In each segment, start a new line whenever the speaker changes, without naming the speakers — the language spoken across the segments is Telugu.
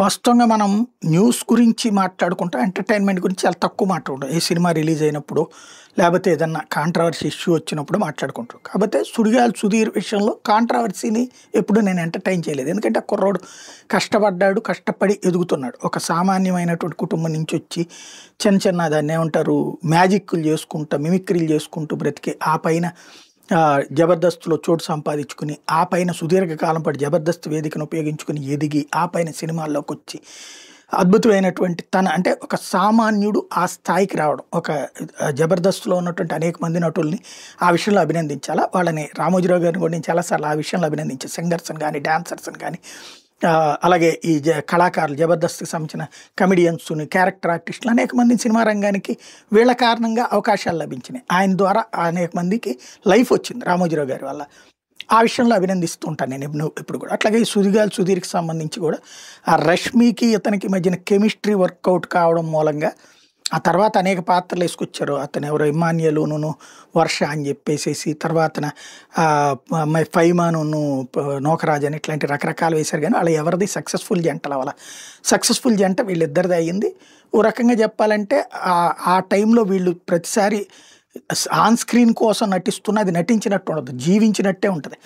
వాస్తవంగా మనం న్యూస్ గురించి మాట్లాడుకుంటాం. ఎంటర్‌టైన్‌మెంట్ గురించి చాలా తక్కువ మాట్లాడుకుంటాం. ఏ సినిమా రిలీజ్ అయినప్పుడో, లేపోతే ఏదన్నా కాంట్రోవర్సీ ఇష్యూ వచ్చినప్పుడు మాట్లాడుకుంటాం. కాపోతే 'సుడిగాలి సుధీర్' విషయంలో కాంట్రోవర్సీని ఎప్పుడు నేను ఎంటర్‌టైన్ చేయలేదు. ఎందుకంటే ఆ కుర్రోడు కష్టపడ్డాడు, కష్టపడి ఎదుగుతున్నాడు. ఒక సామాన్యమైనటువంటి కుటుంబం నుంచొచ్చి చిన్న చిన్న దాన్నేమంటారు మ్యాజిక్కులు చేసుకుంటా, మిమిక్రీలు చేసుకుంటూ బ్రతికి ఆ పైన 'జబర్దస్త్‌లో' చోటు సంపాదించుకుని, ఆ పైన సుదీర్ఘకాలం పాటు 'జబర్దస్త్' వేదికను ఉపయోగించుకొని ఎదిగి, ఆ పైన సినిమాల్లోకొచ్చి అద్భుతమైనటువంటి అంటే ఒక సామాన్యుడు ఆ స్థాయికి రావడం. ఒక 'జబర్దస్త్‌లో' ఉన్నటువంటి అనేక మంది నటుల్ని ఆ విషయంలో అభినందించాలా. వాళ్ళని 'రామోజీరావు' గారిని కూడా నేను చాలా సార్లు ఆ విషయంలో అభినందించా. సింగర్స్‌ని గానీ, డాన్సర్స్‌ని గానీ, అలాగే ఈ కళాకారులు 'జబర్దస్త్‌కి' సంబంధించిన కమెడియన్స్‌ని, క్యారెక్టర్ ఆర్టిస్టులు అనేక మందిని సినిమా రంగానికి వీళ్ళ కారణంగా అవకాశాలు లభించినాయి. ఆయన ద్వారా అనేక మందికి లైఫ్ వచ్చింది 'రామోజీరావు' గారి వల్ల. ఆ విషయంలో అభినందిస్తూ ఉంటాను నేను ఎప్పుడు కూడా. అట్లాగే ఈ 'సుడిగాలి సుధీర్‌కి' సంబంధించి కూడా ఆ 'రష్మికి' ఇతనికి మధ్యన కెమిస్ట్రీ వర్కౌట్ కావడం మూలంగా ఆ తర్వాత అనేక పాత్రలు వేసుకొచ్చారు. అతనెవరో 'ఇమ్మాన్యుయల్‌ను', 'వర్ష' అని చెప్పేసేసి తర్వాతన అమ్మాయి 'ఫైమానును', 'నోకరాజ్' అని ఇట్లాంటి రకరకాలు వేశారు. కానీ వాళ్ళ ఎవరిది సక్సెస్‌ఫుల్ జంటలు అవ్వల. సక్సెస్‌ఫుల్ జంట వీళ్ళిద్దరిది అయ్యింది. ఓ రకంగా చెప్పాలంటే ఆ టైంలో వీళ్ళు ప్రతిసారి ఆన్ స్క్రీన్ కోసం నటిస్తున్నా అది నటించినట్టు ఉండదు. జీవించినట్టే ఉంటది.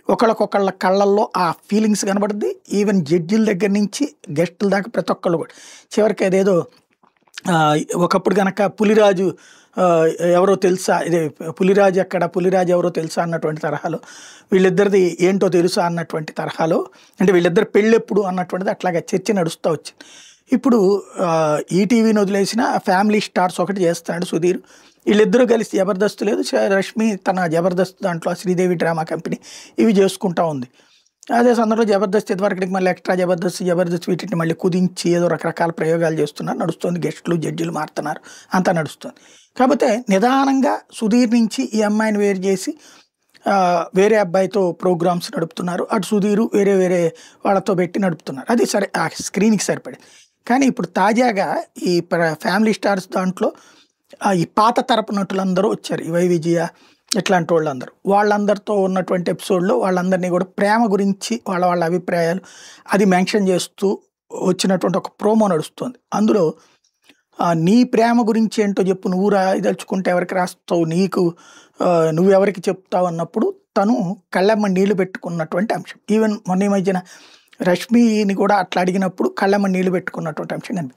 ఒకళ్ళకొకళ్ళ కళ్ళల్లో ఆ ఫీలింగ్స్ కనబడుద్ది. ఈవెన్ జడ్జిల దగ్గర నుంచి గెస్టుల దాకా ప్రతి ఒక్కళ్ళు కూడా. చివరికి అదేదో ఒకప్పుడు గనక 'పులిరాజు' ఎవరో తెలుసా, ఇదే 'పులిరాజు ఎక్కడ, పులిరాజు ఎవరో తెలుసా అన్నటువంటి తరహాలో, వీళ్ళిద్దరిది ఏంటో తెలుసా అన్నటువంటి తరహాలో, అంటే వీళ్ళిద్దరి పెళ్ళెప్పుడు అన్నటువంటిది అట్లాగా చర్చ నడుస్తూ వచ్చింది. ఇప్పుడు ఈటీవీని వదిలేసిన ఫ్యామిలీ స్టార్స్ ఒకటి చేస్తున్నాడు సుధీర్. వీళ్ళిద్దరూ కలిసి 'జబర్దస్త్' లేదు, రష్మి తన 'జబర్దస్త్' దాంట్లో శ్రీదేవి డ్రామా కంపెనీ ఇవి చేసుకుంటా ఉంది. అదే సందర్భంలో 'జబర్దస్త్' ఇదివరకటికి మళ్ళీ ఎక్స్ట్రా 'జబర్దస్త్' వీటిని మళ్ళీ కుదించి ఏదో రకరకాల ప్రయోగాలు చేస్తున్నారు. నడుస్తుంది. గెస్టులు, జడ్జిలు మారుతున్నారు. అంతా నడుస్తుంది. కాకపోతే నిదానంగా సుధీర్ నుంచి ఈ అమ్మాయిని వేరు చేసి వేరే అబ్బాయితో ప్రోగ్రామ్స్ నడుపుతున్నారు. అటు సుధీరు వేరే వేరే వాళ్ళతో పెట్టి నడుపుతున్నారు. అది సరే ఆ స్క్రీన్‌కి సరిపడే. కానీ ఇప్పుడు తాజాగా ఈ ఫ్యామిలీ స్టార్స్ దాంట్లో ఈ పాత తరపు నటులందరూ వచ్చారు. ఈ 'వై విజయ' ఇట్లాంటి వాళ్ళందరూ. వాళ్ళందరితో ఉన్నటువంటి ఎపిసోడ్‌లో వాళ్ళందరినీ కూడా ప్రేమ గురించి వాళ్ళ అభిప్రాయాలు అది మెన్షన్ చేస్తూ వచ్చినటువంటి ఒక ప్రోమో నడుస్తుంది. అందులో నీ ప్రేమ గురించి ఏంటో చెప్పు, నువ్వు రాయదలుచుకుంటే ఎవరికి రాస్తావు, నువ్వెవరికి చెప్తావు అన్నప్పుడు తను కళ్ళెమ్మ నీళ్లు పెట్టుకున్నటువంటి అంశం. ఈవెన్ మొన్న ఈ మధ్యన రష్మిని కూడా అట్లా అడిగినప్పుడు కళ్ళెమ్మ నీళ్లు పెట్టుకున్నటువంటి అంశం కనిపిస్తుంది.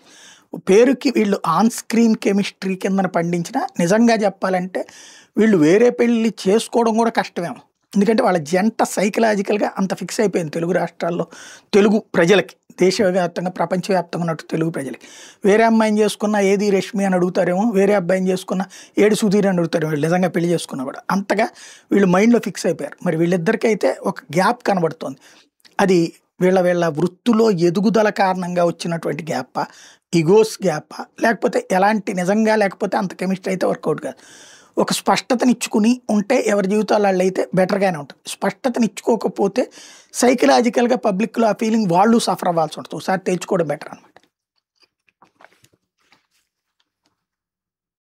పేరుకి వీళ్ళు ఆన్ స్క్రీన్ కెమిస్ట్రీ కిందన పండించిన నిజంగా చెప్పాలంటే వీళ్ళు వేరే పెళ్ళి చేసుకోవడం కూడా కష్టమేమో. ఎందుకంటే వాళ్ళ జంట సైకలాజికల్గా అంత ఫిక్స్ అయిపోయింది తెలుగు రాష్ట్రాల్లో, తెలుగు ప్రజలకి, దేశవ్యాప్తంగా ప్రపంచవ్యాప్తంగా ఉన్నట్టు తెలుగు ప్రజలకి. వేరే అమ్మాయిని చేసుకున్నా ఏది రష్మి అని అడుగుతారేమో, వేరే అబ్బాయిని చేసుకున్నా ఏడు సుధీర్ అని అడుగుతారేమో. వీళ్ళు నిజంగా పెళ్లి చేసుకున్నా కూడా అంతగా వీళ్ళు మైండ్లో ఫిక్స్ అయిపోయారు. మరి వీళ్ళిద్దరికైతే ఒక గ్యాప్ కనబడుతుంది. అది వీళ్ళ వృత్తిలో ఎదుగుదల కారణంగా వచ్చినటువంటి గ్యాపా, ఇగోస్ గ్యాపా, లేకపోతే ఎలాంటి నిజంగా లేకపోతే అంత కెమిస్ట్రీ అయితే వర్కౌట్ కాదు. ఒక స్పష్టతనిచ్చుకుని ఉంటే ఎవరి జీవితాలు వాళ్ళు అయితే బెటర్గానే ఉంటుంది. స్పష్టతనిచ్చుకోకపోతే సైకలాజికల్గా పబ్లిక్లో ఆ ఫీలింగ్ వాళ్ళు సఫర్ అవ్వాల్సి ఉంటుంది. ఒకసారి తెచ్చుకోవడం బెటర్ అనమాట.